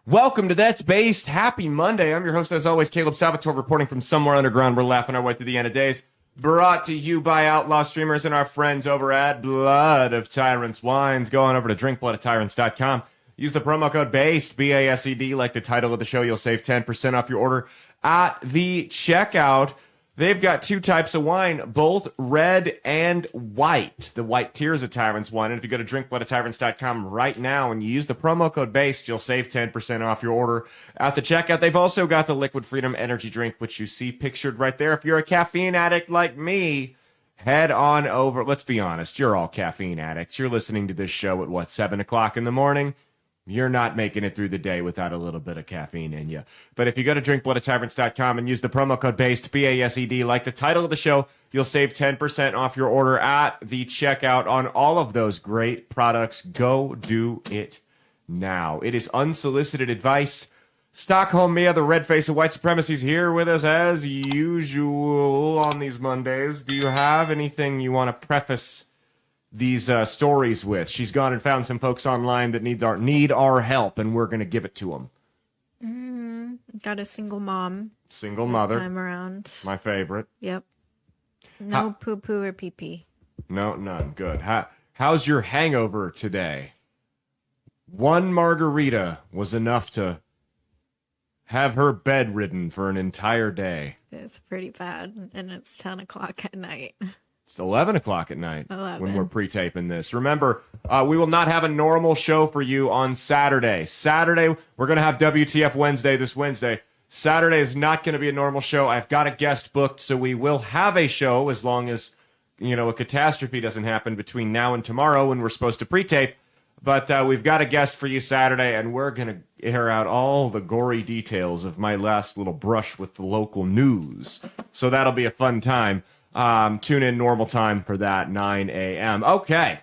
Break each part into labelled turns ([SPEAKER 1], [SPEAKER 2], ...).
[SPEAKER 1] Welcome to That's Based. Happy Monday. I'm your host, as always, Caleb Salvatore, reporting from somewhere underground. We're laughing our way through the end of days. Brought to you by Outlaw Streamers and our friends over at Blood of Tyrants Wines. Go on over to drinkbloodofTyrants.com. Use the promo code BASED, B-A-S-E-D, like the title of the show. You'll save 10% off your order at the checkout. They've got two types of wine, both red and white. The white tier is a Tyrant's wine. And if you go to drinkbloodofTyrants.com right now and you use the promo code BASED, you'll save 10% off your order at the checkout. They've also got the Liquid Freedom energy drink, which you see pictured right there. If you're a caffeine addict like me, head on over. Let's be honest, you're all caffeine addicts. You're listening to this show at, 7 o'clock in the morning? You're not making it through the day without a little bit of caffeine in you. But if you go to drinkbloodofTyrants.com and use the promo code BASED, B-A-S-E-D, like the title of the show, you'll save 10% off your order at the checkout on all of those great products. Go do it now. It is unsolicited advice. Stockholm Mia, the red face of white supremacy, is here with us as usual on these Mondays. Do you have anything you want to preface these stories with? She's gone and found some folks online that need our help, and we're going to give it to them.
[SPEAKER 2] Got a single mom.
[SPEAKER 1] Single mother.
[SPEAKER 2] This time around.
[SPEAKER 1] My favorite.
[SPEAKER 2] Yep. No poo-poo or pee-pee.
[SPEAKER 1] No, none. Good. How's your hangover today? One margarita was enough to have her bedridden for an entire day.
[SPEAKER 2] It's pretty bad, and it's 10 o'clock at night.
[SPEAKER 1] It's 11 o'clock at night
[SPEAKER 2] 11.
[SPEAKER 1] when we're pre-taping this. Remember, we will not have a normal show for you on Saturday. Saturday, we're going to have WTF Wednesday this Wednesday. Saturday is not going to be a normal show. I've got a guest booked, so we will have a show as long as, a catastrophe doesn't happen between now and tomorrow when we're supposed to pre-tape. But we've got a guest for you Saturday, and we're going to air out all the gory details of my last little brush with the local news. So that'll be a fun time. Tune in normal time for that, 9 a.m. Okay.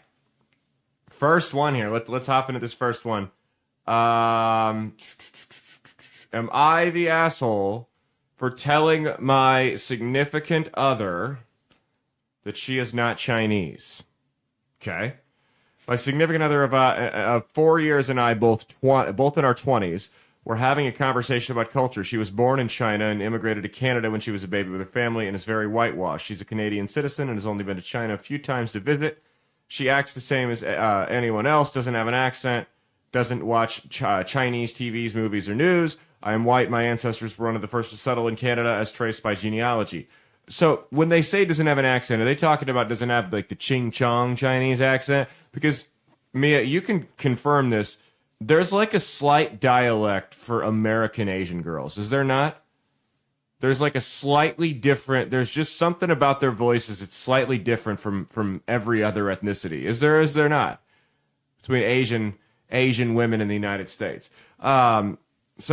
[SPEAKER 1] First one here. Let's hop into this first one. Am I the asshole for telling my significant other that she is not Chinese? Okay. My significant other of 4 years and I, both in our 20s, were having a conversation about culture. She was born in China and immigrated to Canada when she was a baby with her family and is very whitewashed. She's a Canadian citizen and has only been to China a few times to visit. She acts the same as anyone else, doesn't have an accent, doesn't watch Chinese TVs, movies, or news. I am white. My ancestors were one of the first to settle in Canada as traced by genealogy. So when they say doesn't have an accent, are they talking about doesn't have like the Ching Chong Chinese accent? Because, Mia, you can confirm this. There's like a slight dialect for American Asian girls, is there not? There's like a slightly different, there's just something about their voices, it's slightly different from every other ethnicity. Is there not? Between Asian women in the United States. So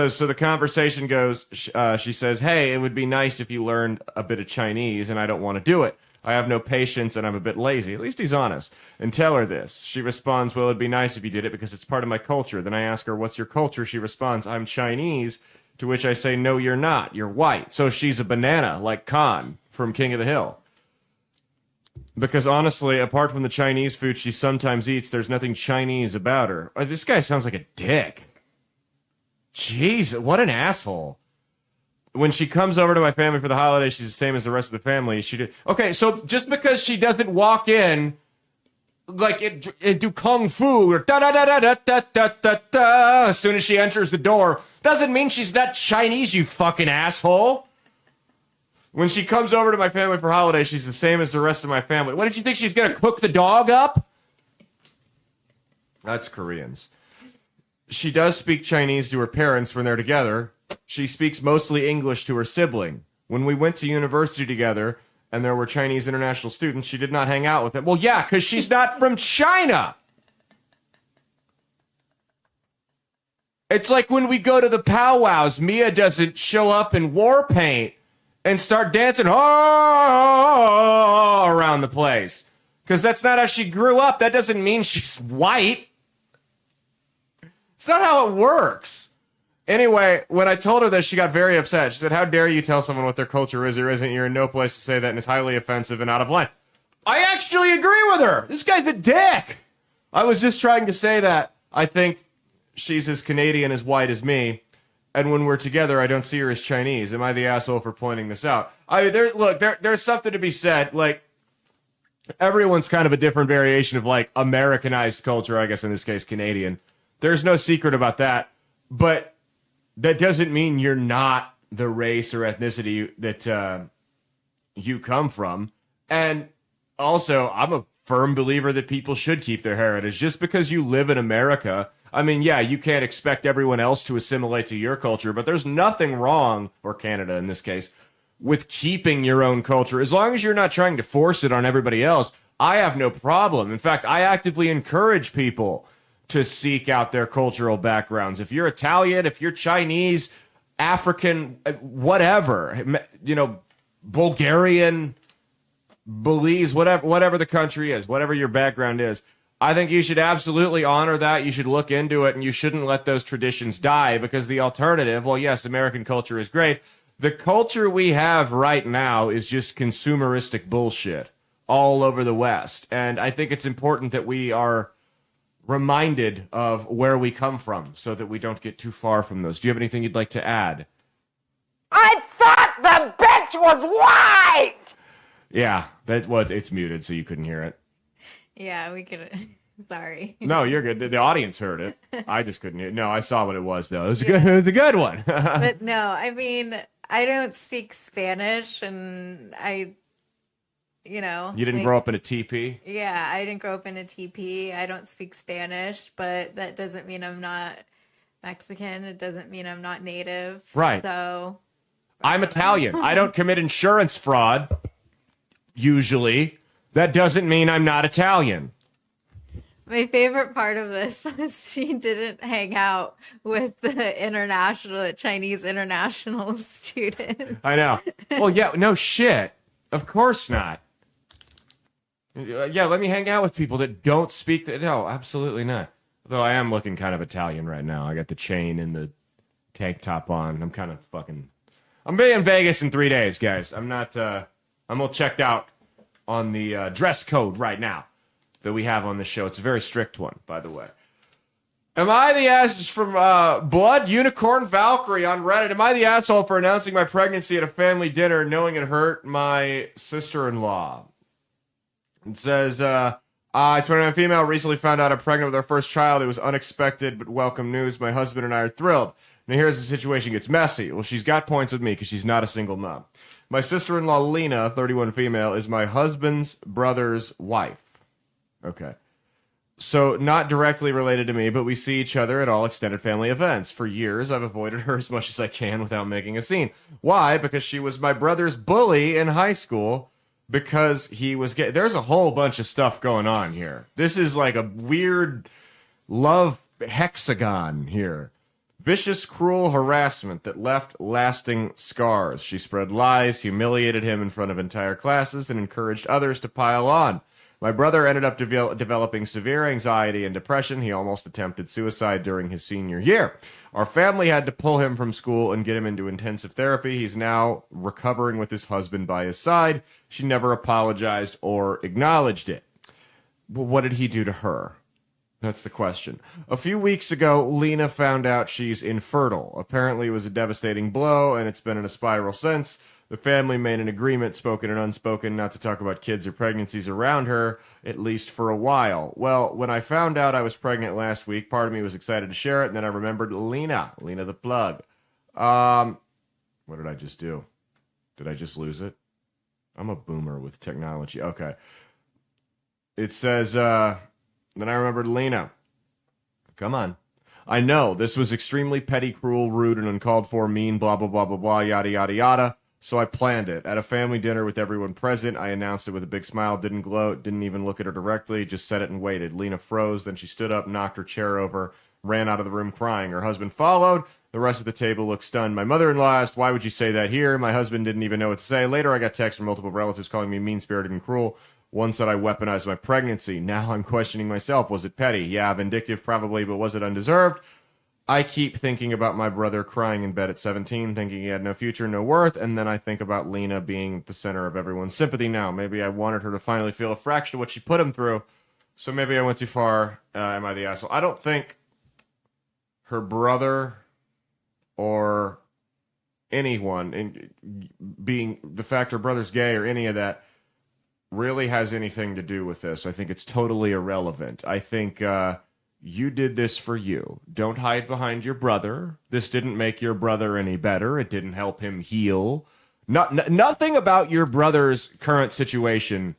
[SPEAKER 1] the conversation goes, she says, hey, it would be nice if you learned a bit of Chinese, and I don't want to do it. I have no patience and I'm a bit lazy. At least he's honest. And tell her this. She responds, well, it'd be nice if you did it because it's part of my culture. Then I ask her, what's your culture? She responds, I'm Chinese. To which I say, no, you're not. You're white. So she's a banana, like Khan from King of the Hill. Because honestly, apart from the Chinese food she sometimes eats, there's nothing Chinese about her. This guy sounds like a dick. Jeez, what an asshole. When she comes over to my family for the holidays, she's the same as the rest of the family. Okay, so just because she doesn't walk in like it do kung fu or da da da da da da da da as soon as she enters the door, doesn't mean she's not Chinese, you fucking asshole. When she comes over to my family for holidays, she's the same as the rest of my family. What did you think she's gonna cook the dog up? That's Koreans. She does speak Chinese to her parents when they're together. She speaks mostly English to her sibling. When we went to university together and there were Chinese international students, she did not hang out with them. Well, yeah, because she's not from China. It's like when we go to the powwows, Mia doesn't show up in war paint and start dancing around the place. Because that's not how she grew up. That doesn't mean she's white. It's not how it works. Anyway, when I told her this, she got very upset. She said, how dare you tell someone what their culture is or isn't? You're in no place to say that, and it's highly offensive and out of line. I actually agree with her. This guy's a dick. I was just trying to say that I think she's as Canadian as white as me, and when we're together, I don't see her as Chinese. Am I the asshole for pointing this out? I mean, there's something to be said. Like, everyone's kind of a different variation of, like, Americanized culture, I guess in this case, Canadian. There's no secret about that. But that doesn't mean you're not the race or ethnicity that you come from. And also, I'm a firm believer that people should keep their heritage. Just because you live in America, I mean, yeah, you can't expect everyone else to assimilate to your culture, but there's nothing wrong, or Canada in this case, with keeping your own culture. As long as you're not trying to force it on everybody else, I have no problem. In fact, I actively encourage people to seek out their cultural backgrounds. If you're Italian, if you're Chinese, African, whatever, Bulgarian, Belize, whatever the country is, whatever your background is, I think you should absolutely honor that. You should look into it, and you shouldn't let those traditions die, because the alternative, well, yes, American culture is great. The culture we have right now is just consumeristic bullshit all over the West. And I think it's important that we are reminded of where we come from so that we don't get too far from those. Do you have anything you'd like to add?
[SPEAKER 3] I thought the bitch was white!
[SPEAKER 1] Yeah, it's muted, so you couldn't hear it.
[SPEAKER 2] Yeah, we could. Sorry.
[SPEAKER 1] No, you're good. The audience heard it. I just couldn't hear it. No, I saw what it was, though. It was a good one.
[SPEAKER 2] But no, I mean, I don't speak Spanish, and you
[SPEAKER 1] didn't grow up in a teepee?
[SPEAKER 2] Yeah, I didn't grow up in a teepee. I don't speak Spanish, but that doesn't mean I'm not Mexican. It doesn't mean I'm not native.
[SPEAKER 1] Right.
[SPEAKER 2] So
[SPEAKER 1] I'm Italian. I don't commit insurance fraud, usually. That doesn't mean I'm not Italian.
[SPEAKER 2] my favorite part of this was she didn't hang out with the Chinese international students.
[SPEAKER 1] I know. Well, yeah, no shit. Of course not. Yeah, let me hang out with people that don't speak. No, absolutely not. Though I am looking kind of Italian right now. I got the chain and the tank top on. I'm kind of fucking... I'm being in Vegas in 3 days, guys. I'm not... I'm all checked out on the dress code right now that we have on the show. It's a very strict one, by the way. Am I the ass? This is from Blood Unicorn Valkyrie on Reddit. Am I the asshole for announcing my pregnancy at a family dinner knowing it hurt my sister-in-law? It says, I, 29 female, recently found out I'm pregnant with our first child. It was unexpected but welcome news. My husband and I are thrilled. Now here's the situation. It gets messy. Well, she's got points with me because she's not a single mom. My sister-in-law, Lena, 31 female, is my husband's brother's wife. Okay. So, not directly related to me, but we see each other at all extended family events. For years, I've avoided her as much as I can without making a scene. Why? Because she was my brother's bully in high school because he was gay. There's a whole bunch of stuff going on here. This is like a weird love hexagon here. Vicious, cruel harassment that left lasting scars. She spread lies, humiliated him in front of entire classes, and encouraged others to pile on. My brother ended up developing severe anxiety and depression. He almost attempted suicide during his senior year. Our family had to pull him from school and get him into intensive therapy. He's now recovering with his husband by his side. She never apologized or acknowledged it. Well, what did he do to her? That's the question. A few weeks ago, Lena found out she's infertile. Apparently, it was a devastating blow, and it's been in a spiral since. The family made an agreement, spoken and unspoken, not to talk about kids or pregnancies around her, at least for a while. Well, when I found out I was pregnant last week, part of me was excited to share it, and then I remembered Lena the plug. What did I just do? Did I just lose it? I'm a boomer with technology. Okay. It says, then I remembered Lena. Come on. I know, this was extremely petty, cruel, rude, and uncalled for, mean, blah, blah, blah, blah, blah, yada, yada, yada. So I planned it. At a family dinner with everyone present, I announced it with a big smile, didn't gloat, didn't even look at her directly, just said it and waited. Lena froze, then she stood up, knocked her chair over, ran out of the room crying. Her husband followed. The rest of the table looked stunned. My mother-in-law asked, why would you say that here? My husband didn't even know what to say. Later, I got texts from multiple relatives calling me mean-spirited and cruel. One said I weaponized my pregnancy. Now I'm questioning myself. Was it petty? Yeah, vindictive probably, but was it undeserved? I keep thinking about my brother crying in bed at 17, thinking he had no future, no worth, and then I think about Lena being the center of everyone's sympathy now. Maybe I wanted her to finally feel a fraction of what she put him through, so maybe I went too far. Am I the asshole? I don't think her brother or anyone, and being the fact her brother's gay or any of that, really has anything to do with this. I think it's totally irrelevant. I think you did this for you. Don't hide behind your brother. This didn't make your brother any better. It didn't help him heal. Nothing about your brother's current situation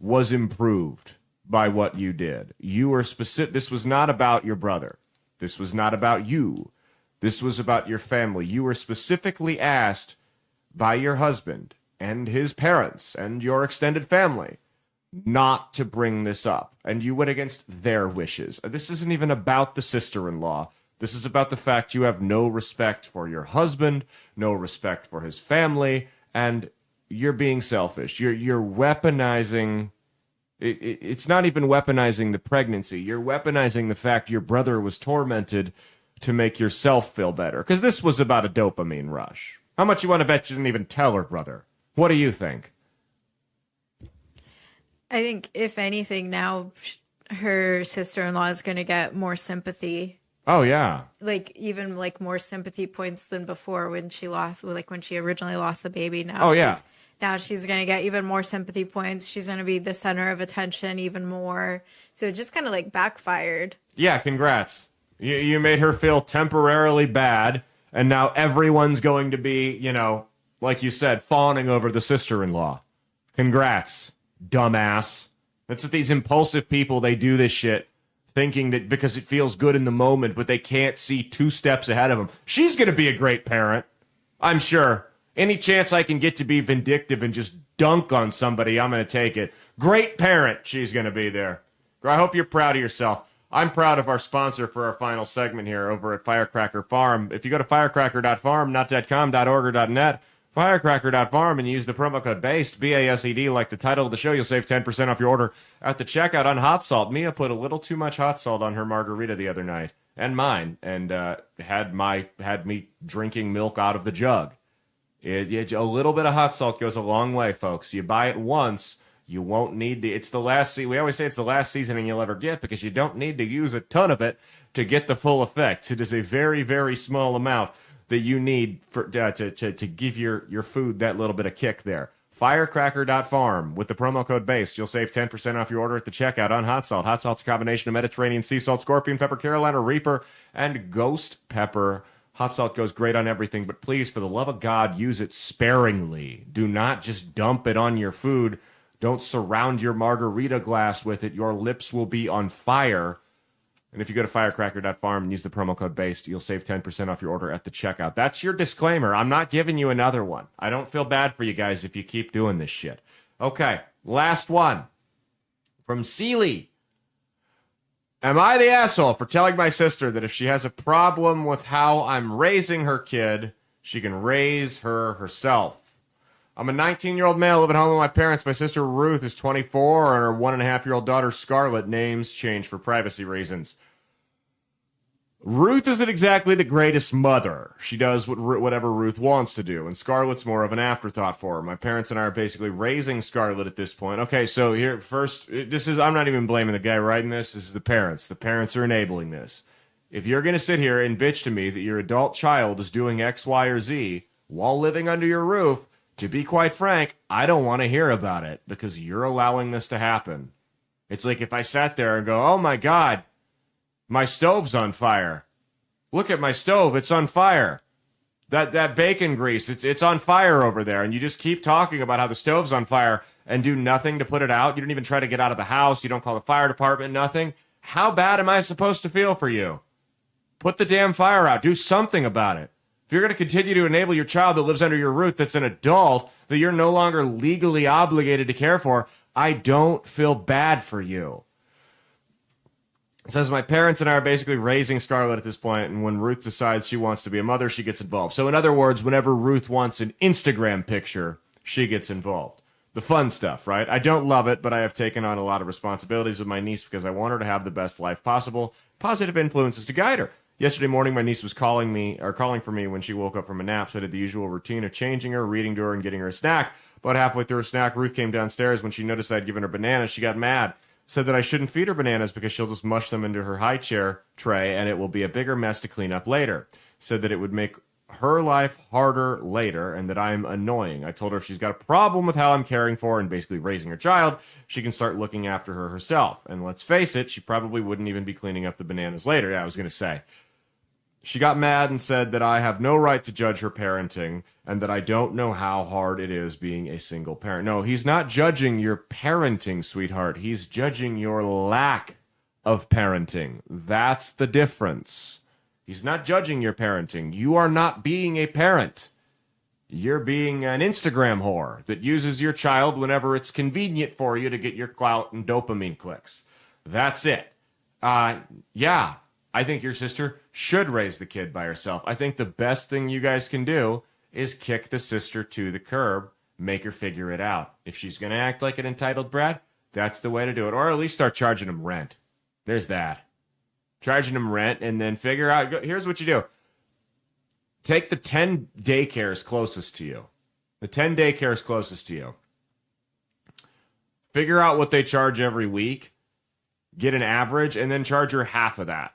[SPEAKER 1] was improved by what you did. You were specific. This was not about your brother. This was not about you. This was about your family. You were specifically asked by your husband and his parents and your extended family not to bring this up. And you went against their wishes. This isn't even about the sister-in-law. This is about the fact you have no respect for your husband, no respect for his family, and you're being selfish. You're weaponizing. It's not even weaponizing the pregnancy. You're weaponizing the fact your brother was tormented to make yourself feel better. Because this was about a dopamine rush. How much you want to bet you didn't even tell her brother? What do you think?
[SPEAKER 2] I think, if anything, now her sister-in-law is going to get more sympathy.
[SPEAKER 1] Oh, yeah.
[SPEAKER 2] Like, even like more sympathy points than before when she lost, like when she originally lost a baby. Now now she's going to get even more sympathy points. She's going to be the center of attention even more. So it just kind of like backfired.
[SPEAKER 1] Yeah, congrats. You made her feel temporarily bad, and now everyone's going to be, you know, like you said, fawning over the sister-in-law. Congrats, dumbass. That's what these impulsive people, they do this shit thinking that because it feels good in the moment, but they can't see 2 steps ahead of them. She's going to be a great parent, I'm sure. Any chance I can get to be vindictive and just dunk on somebody, I'm going to take it. Great parent, she's going to be there. I hope you're proud of yourself. I'm proud of our sponsor for our final segment here over at Firecracker Farm. If you go to firecracker.farm, not .com, .org, or .net, firecracker.farm, and use the promo code BASED, B-A-S-E-D, like the title of the show, you'll save 10% off your order at the checkout on hot salt. Mia put a little too much hot salt on her margarita the other night, and mine, and had me drinking milk out of the jug. A little bit of hot salt goes a long way, folks. You buy it once, you won't need to. It's the last. We always say it's the last seasoning you'll ever get because you don't need to use a ton of it to get the full effect. It is a very, very small amount that you need for to give your food that little bit of kick there. Firecracker.farm with the promo code BASED. You'll save 10% off your order at the checkout on hot salt. Hot salt's a combination of Mediterranean sea salt, scorpion pepper, Carolina Reaper, and ghost pepper. Hot salt goes great on everything, but please, for the love of God, use it sparingly. Do not just dump it on your food. Don't surround your margarita glass with it. Your lips will be on fire. And if you go to firecracker.farm and use the promo code BASED, you'll save 10% off your order at the checkout. That's your disclaimer. I'm not giving you another one. I don't feel bad for you guys if you keep doing this shit. Okay, last one. From Seely. Am I the asshole for telling my sister that if she has a problem with how I'm raising her kid, she can raise her herself? I'm a 19-year-old male living home with my parents. My sister Ruth is 24, and her 1.5-year-old daughter Scarlett, names changed for privacy reasons. Ruth isn't exactly the greatest mother. She does whatever Ruth wants to do, and Scarlett's more of an afterthought for her. My parents and I are basically raising Scarlett at this point. Okay, so here, first, I'm not even blaming the guy writing this. This is the parents. The parents are enabling this. If you're going to sit here and bitch to me that your adult child is doing X, Y, or Z while living under your roof, to be quite frank, I don't want to hear about it because you're allowing this to happen. It's like if I sat there and go, oh my God, my stove's on fire. Look at my stove, it's on fire. That bacon grease, it's on fire over there. And you just keep talking about how the stove's on fire and do nothing to put it out. You don't even try to get out of the house. You don't call the fire department, nothing. How bad am I supposed to feel for you? Put the damn fire out. Do something about it. If you're going to continue to enable your child that lives under your roof that's an adult that you're no longer legally obligated to care for, I don't feel bad for you. It says, my parents and I are basically raising Scarlett at this point, and when Ruth decides she wants to be a mother, she gets involved. So in other words, whenever Ruth wants an Instagram picture, she gets involved. The fun stuff, right? I don't love it, but I have taken on a lot of responsibilities with my niece because I want her to have the best life possible. Positive influences to guide her. Yesterday morning, my niece was calling for me when she woke up from a nap, so I did the usual routine of changing her, reading to her, and getting her a snack. About halfway through her snack, Ruth came downstairs. When she noticed I'd given her bananas, she got mad. said that I shouldn't feed her bananas because she'll just mush them into her high chair tray and it will be a bigger mess to clean up later. Said that it would make her life harder later and that I'm annoying. I told her if she's got a problem with how I'm caring for her and basically raising her child, she can start looking after her herself. And let's face it, she probably wouldn't even be cleaning up the bananas later. Yeah, I was going to say. She got mad and said that I have no right to judge her parenting and that I don't know how hard it is being a single parent. No, he's not judging your parenting, sweetheart. He's judging your lack of parenting. That's the difference. He's not judging your parenting. You are not being a parent. You're being an Instagram whore that uses your child whenever it's convenient for you to get your clout and dopamine clicks. That's it. Yeah, I think your sister should raise the kid by herself. I think the best thing you guys can do is kick the sister to the curb, make her figure it out. If she's going to act like an entitled brat, that's the way to do it. Or at least start charging them rent. There's that. Charging them rent and then figure out. Here's what you do. Take the 10 daycares closest to you. The 10 daycares closest to you. Figure out what they charge every week. Get an average and then charge her half of that.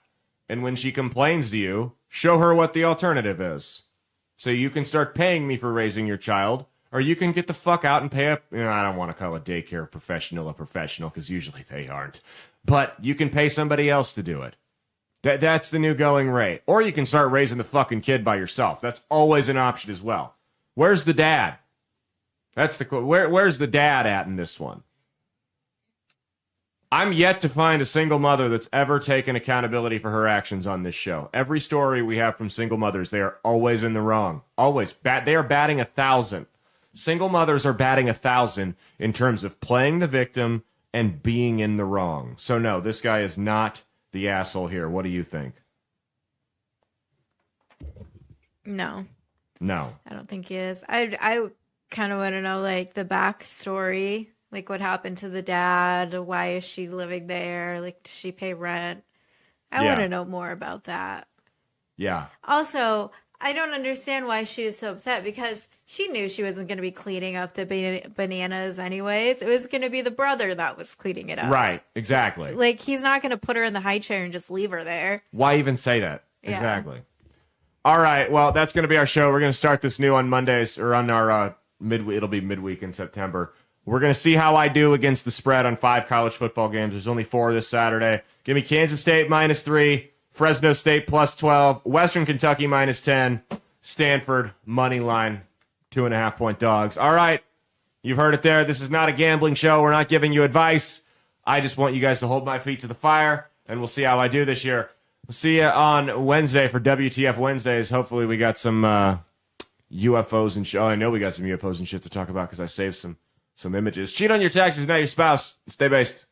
[SPEAKER 1] And when she complains to you, show her what the alternative is. So you can start paying me for raising your child, or you can get the fuck out and pay up. I don't want to call a daycare professional a professional because usually they aren't. But you can pay somebody else to do it. That's the new going rate. Or you can start raising the fucking kid by yourself. That's always an option as well. Where's the dad? Where's the dad at in this one? I'm yet to find a single mother that's ever taken accountability for her actions on this show. Every story we have from single mothers, they are always in the wrong. Always. They are batting 1,000. Single mothers are batting 1,000 in terms of playing the victim and being in the wrong. So no, this guy is not the asshole here. What do you think?
[SPEAKER 2] No.
[SPEAKER 1] No.
[SPEAKER 2] I don't think he is. I kind of want to know, like, the backstory. Like, what happened to the dad? Why is she living there? Like, does she pay rent? I want to know more about that.
[SPEAKER 1] Yeah.
[SPEAKER 2] Also, I don't understand why she was so upset because she knew she wasn't going to be cleaning up the bananas anyways. It was going to be the brother that was cleaning it up.
[SPEAKER 1] Right. Exactly.
[SPEAKER 2] Like, he's not going to put her in the high chair and just leave her there.
[SPEAKER 1] Why even say that?
[SPEAKER 2] Yeah.
[SPEAKER 1] Exactly. All right. Well, that's going to be our show. We're going to start this new on Mondays or on our midweek. It'll be midweek in September. We're going to see how I do against the spread on 5 college football games. There's only 4 this Saturday. Give me Kansas State -3, Fresno State +12, Western Kentucky -10, Stanford money line, 2.5-point dogs. All right. You've heard it there. This is not a gambling show. We're not giving you advice. I just want you guys to hold my feet to the fire, and we'll see how I do this year. We'll see you on Wednesday for WTF Wednesdays. Hopefully we got some UFOs and shit. Oh, I know we got some UFOs and shit to talk about because I saved some images. Cheat on your taxes, not your spouse. Stay based.